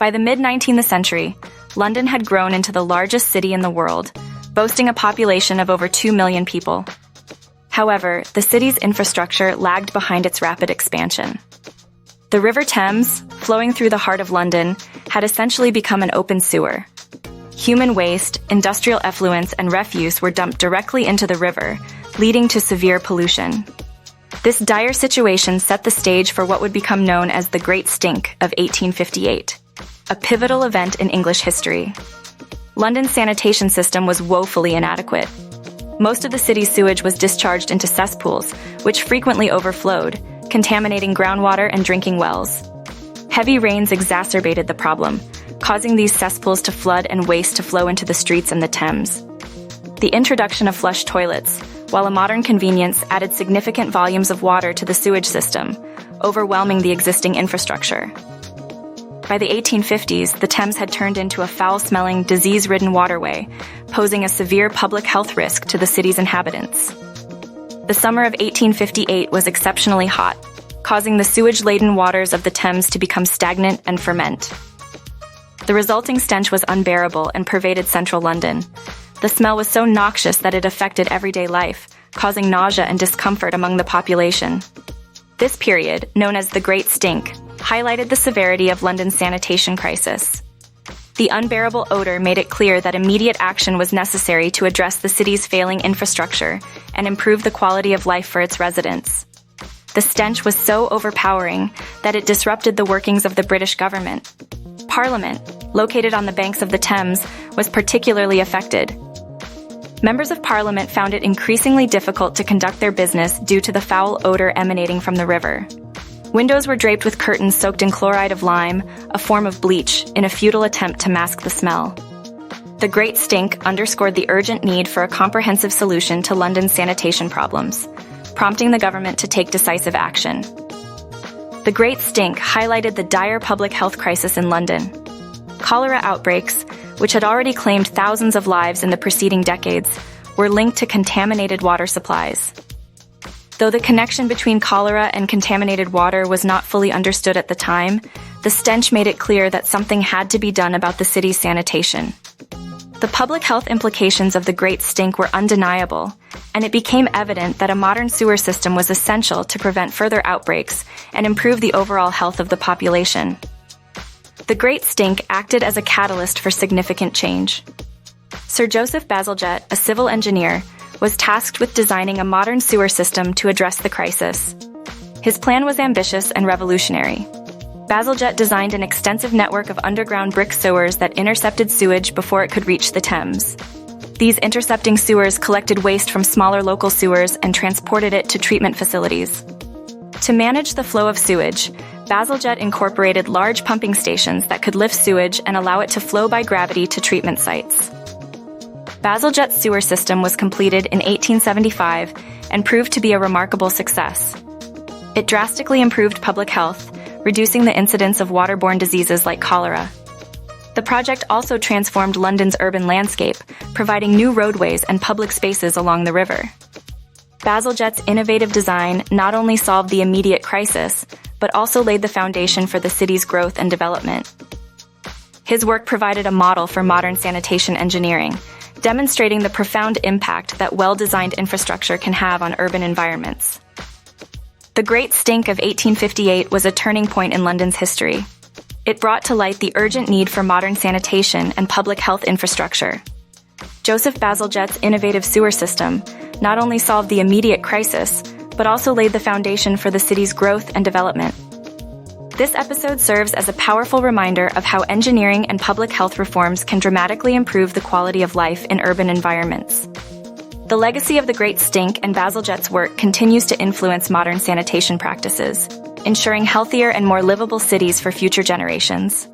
By the mid-19th century, London had grown into the largest city in the world, boasting a population of over 2 million people. However, the city's infrastructure lagged behind its rapid expansion. The River Thames, flowing through the heart of London, had essentially become an open sewer. Human waste, industrial effluents, and refuse were dumped directly into the river, leading to severe pollution. This dire situation set the stage for what would become known as the Great Stink of 1858, a pivotal event in English history. London's sanitation system was woefully inadequate. Most of the city's sewage was discharged into cesspools, which frequently overflowed, contaminating groundwater and drinking wells. Heavy rains exacerbated the problem, causing these cesspools to flood and waste to flow into the streets and the Thames. The introduction of flush toilets, while a modern convenience, added significant volumes of water to the sewage system, overwhelming the existing infrastructure. By the 1850s, the Thames had turned into a foul-smelling, disease-ridden waterway, posing a severe public health risk to the city's inhabitants. The summer of 1858 was exceptionally hot, causing the sewage-laden waters of the Thames to become stagnant and ferment. The resulting stench was unbearable and pervaded central London. The smell was so noxious that it affected everyday life, causing nausea and discomfort among the population. This period, known as the Great Stink, highlighted the severity of London's sanitation crisis. The unbearable odor made it clear that immediate action was necessary to address the city's failing infrastructure and improve the quality of life for its residents. The stench was so overpowering that it disrupted the workings of the British government. Parliament, located on the banks of the Thames, was particularly affected. Members of Parliament found it increasingly difficult to conduct their business due to the foul odor emanating from the river. Windows were draped with curtains soaked in chloride of lime, a form of bleach, in a futile attempt to mask the smell. The Great Stink underscored the urgent need for a comprehensive solution to London's sanitation problems, prompting the government to take decisive action. The Great Stink highlighted the dire public health crisis in London. Cholera outbreaks, which had already claimed thousands of lives in the preceding decades, were linked to contaminated water supplies. Though the connection between cholera and contaminated water was not fully understood at the time, the stench made it clear that something had to be done about the city's sanitation. The public health implications of the Great Stink were undeniable, and it became evident that a modern sewer system was essential to prevent further outbreaks and improve the overall health of the population. The Great Stink acted as a catalyst for significant change. Sir Joseph Bazalgette, a civil engineer, was tasked with designing a modern sewer system to address the crisis. His plan was ambitious and revolutionary. Bazalgette designed an extensive network of underground brick sewers that intercepted sewage before it could reach the Thames. These intercepting sewers collected waste from smaller local sewers and transported it to treatment facilities. To manage the flow of sewage, Bazalgette incorporated large pumping stations that could lift sewage and allow it to flow by gravity to treatment sites. Bazalgette's sewer system was completed in 1875 and proved to be a remarkable success. It drastically improved public health, reducing the incidence of waterborne diseases like cholera. The project also transformed London's urban landscape, providing new roadways and public spaces along the river. Bazalgette's innovative design not only solved the immediate crisis, but also laid the foundation for the city's growth and development. His work provided a model for modern sanitation engineering, demonstrating the profound impact that well-designed infrastructure can have on urban environments. The Great Stink of 1858 was a turning point in London's history. It brought to light the urgent need for modern sanitation and public health infrastructure. Joseph Bazalgette's innovative sewer system not only solved the immediate crisis, but also laid the foundation for the city's growth and development. This episode serves as a powerful reminder of how engineering and public health reforms can dramatically improve the quality of life in urban environments. The legacy of the Great Stink and Bazalgette's work continues to influence modern sanitation practices, ensuring healthier and more livable cities for future generations.